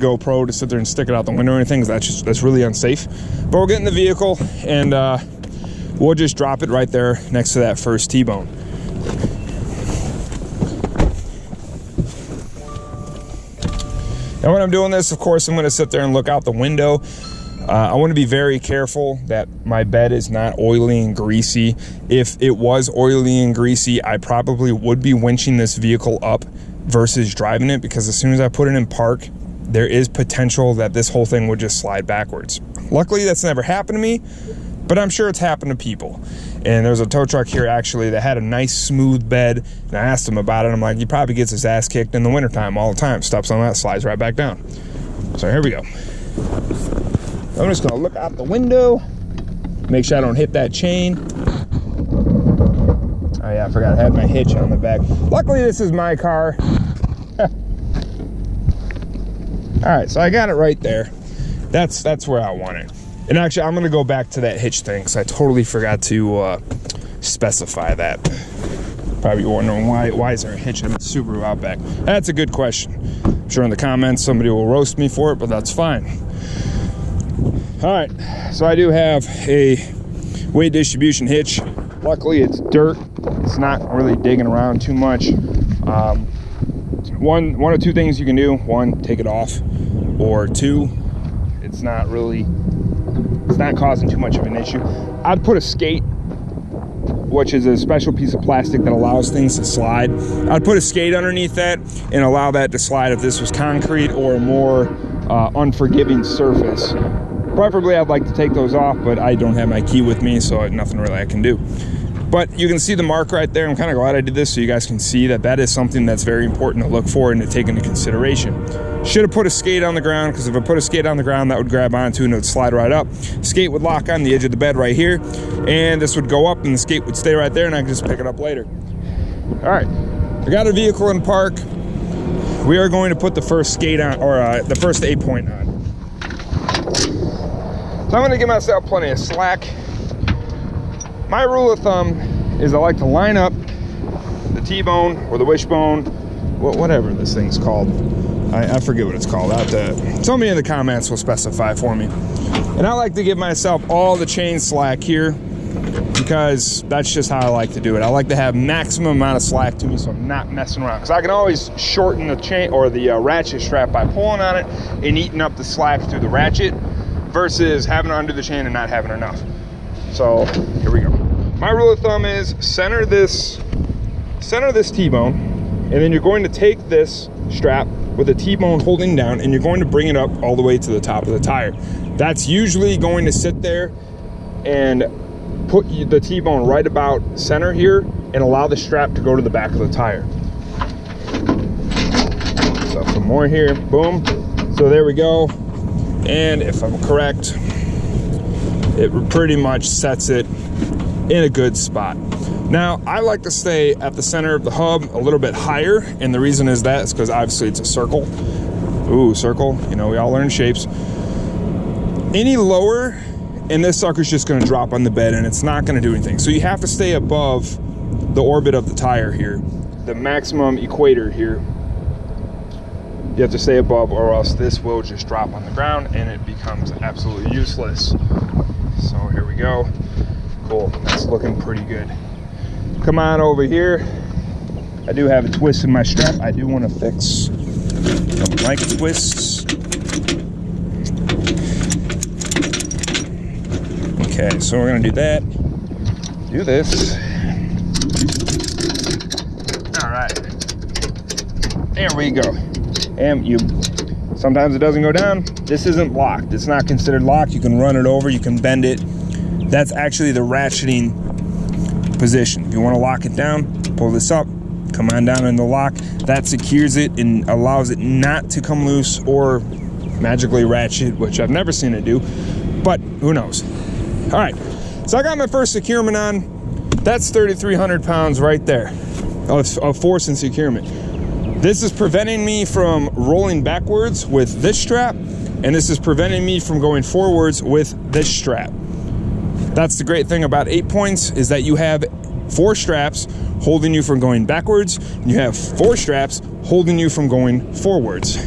GoPro to sit there and stick it out the window or anything, 'cause that's really unsafe. But we'll get in the vehicle and we'll just drop it right there next to that first T-bone. And when I'm doing this, of course, I'm going to sit there and look out the window. I want to be very careful that my bed is not oily and greasy. If it was oily and greasy, I probably would be winching this vehicle up versus driving it, because as soon as I put it in park, there is potential that this whole thing would just slide backwards. Luckily, that's never happened to me, but I'm sure it's happened to people. And there's a tow truck here actually that had a nice smooth bed, and I asked him about it. I'm like, he probably gets his ass kicked in the wintertime all the time. Steps on that, slides right back down. So here we go. I'm just gonna look out the window, make sure I don't hit that chain. Oh yeah, I forgot I had my hitch on the back. Luckily, this is my car. All right, so I got it right there. That's where I want it. And actually, I'm gonna go back to that hitch thing, because I totally forgot to specify that. Probably wondering why is there a hitch in the Subaru Outback? That's a good question. I'm sure in the comments somebody will roast me for it, but that's fine. All right, so I do have a weight distribution hitch. Luckily, it's dirt. It's not really digging around too much. One or two things you can do. One, take it off, or two, it's not causing too much of an issue. I'd put a skate, which is a special piece of plastic that allows things to slide. I'd put a skate underneath that and allow that to slide if this was concrete or a more unforgiving surface. Preferably, I'd like to take those off, but I don't have my key with me, so nothing really I can do. But you can see the mark right there. I'm kind of glad I did this so you guys can see that is something that's very important to look for and to take into consideration. Should have put a skate on the ground, because if I put a skate on the ground, that would grab onto and it would slide right up. Skate would lock on the edge of the bed right here, and this would go up and the skate would stay right there, and I could just pick it up later. All right, I got a vehicle in park. We are going to put the first skate on, or the first 8-point on. So I'm going to give myself plenty of slack. My rule of thumb is I like to line up the T-bone or the wishbone, whatever this thing's called. I forget what it's called. Somebody in the comments will specify for me. And I like to give myself all the chain slack here, because that's just how I like to do it. I like to have maximum amount of slack to me, so I'm not messing around. Because I can always shorten the chain or the ratchet strap by pulling on it and eating up the slack through the ratchet, versus having it under the chain and not having enough. So here we go. My rule of thumb is center this T-bone, and then you're going to take this strap with the T-bone holding down, and you're going to bring it up all the way to the top of the tire. That's usually going to sit there and put the T-bone right about center here and allow the strap to go to the back of the tire. So some more here, boom. So there we go. And if I'm correct, it pretty much sets it in a good spot. Now, I like to stay at the center of the hub a little bit higher, and the reason is that is because obviously it's a circle. Ooh, circle, you know, we all learn shapes. Any lower, and this sucker's just gonna drop on the bed and it's not gonna do anything. So you have to stay above the orbit of the tire here, the maximum equator here. You have to stay above, or else this will just drop on the ground and it becomes absolutely useless. So here we go. Cool, that's looking pretty good. Come on over here. I do have a twist in my strap I do want to fix. Don't like twists. Okay, so we're gonna do that. Do this. All right. There we go. And sometimes it doesn't go down. This isn't locked. It's not considered locked. You can run it over, you can bend it. That's actually the ratcheting position. If you want to lock it down, pull this up, come on down in the lock. That secures it and allows it not to come loose or magically ratchet, which I've never seen it do, but who knows. All right, so I got my first securement on. That's 3,300 pounds right there of force and securement. This is preventing me from rolling backwards with this strap, and this is preventing me from going forwards with this strap. That's the great thing about 8 points, is that you have 4 straps holding you from going backwards, and you have 4 straps holding you from going forwards.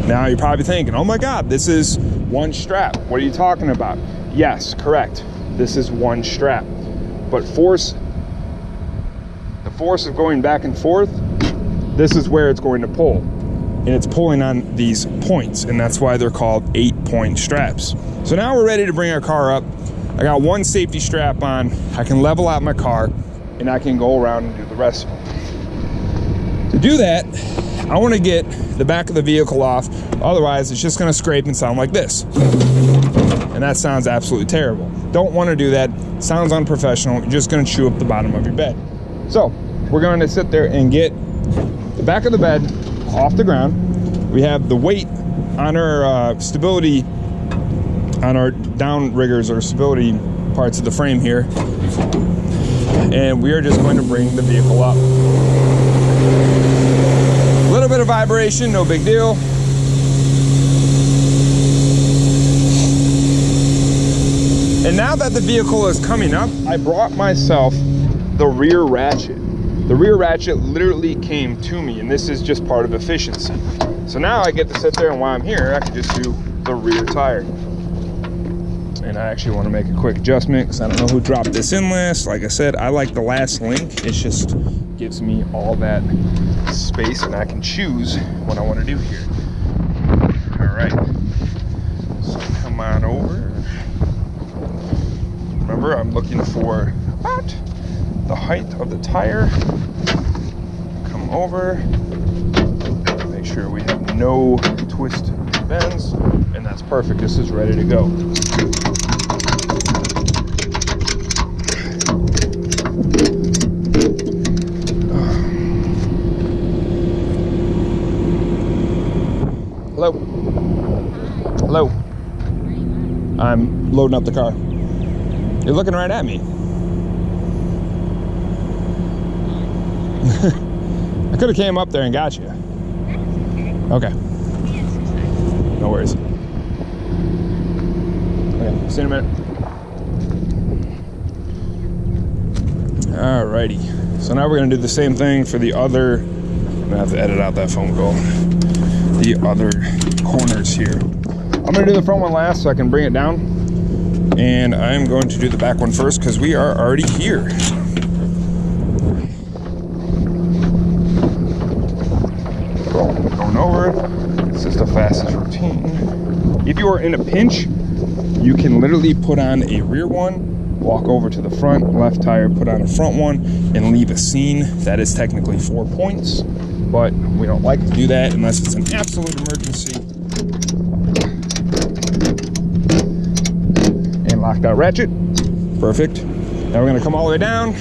Now you're probably thinking, oh my God, this is one strap. What are you talking about? Yes, correct. This is one strap. But the force of going back and forth, this is where it's going to pull. And it's pulling on these points, and that's why they're called 8-point straps. So now we're ready to bring our car up. I got one safety strap on. I can level out my car, and I can go around and do the rest of them. To do that, I want to get the back of the vehicle off. Otherwise, it's just going to scrape and sound like this. And that sounds absolutely terrible. Don't want to do that. Sounds unprofessional. You're just going to chew up the bottom of your bed. So we're going to sit there and get the back of the bed off the ground. We have the weight on our stability, on our down riggers or stability parts of the frame here. And we are just going to bring the vehicle up. A little bit of vibration, no big deal. And now that the vehicle is coming up, I brought myself the rear ratchet. The rear ratchet literally came to me, and this is just part of efficiency. So now I get to sit there, and while I'm here, I can just do the rear tire. And I actually want to make a quick adjustment because I don't know who dropped this in last. Like I said, I like the last link. It just gives me all that space, and I can choose what I want to do here. All right, so come on over. Remember, I'm looking for about the height of the tire. Come over, make sure we have no twist bends, and that's perfect. This is ready to go. Hello. Hello. I'm loading up the car. You're looking right at me. I could have came up there and got you. Okay. No worries. Okay, see you in a minute. Alrighty. So now we're gonna do the same thing for the other, I'm gonna have to edit out that phone call. The other corners here. I'm gonna do the front one last so I can bring it down. And I'm going to do the back one first because we are already here. Going over it. It's just the fastest routine. If you are in a pinch, you can literally put on a rear one, walk over to the front, left tire, put on a front one, and leave a scene. That is technically 4 points, but we don't like to do that unless it's an absolute emergency. And lock that ratchet. Perfect. Now we're gonna come all the way down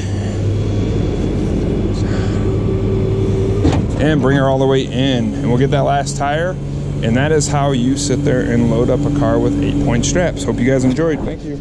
and bring her all the way in, and we'll get that last tire. And that is how you sit there and load up a car with 8-point straps. Hope you guys enjoyed. Thank you.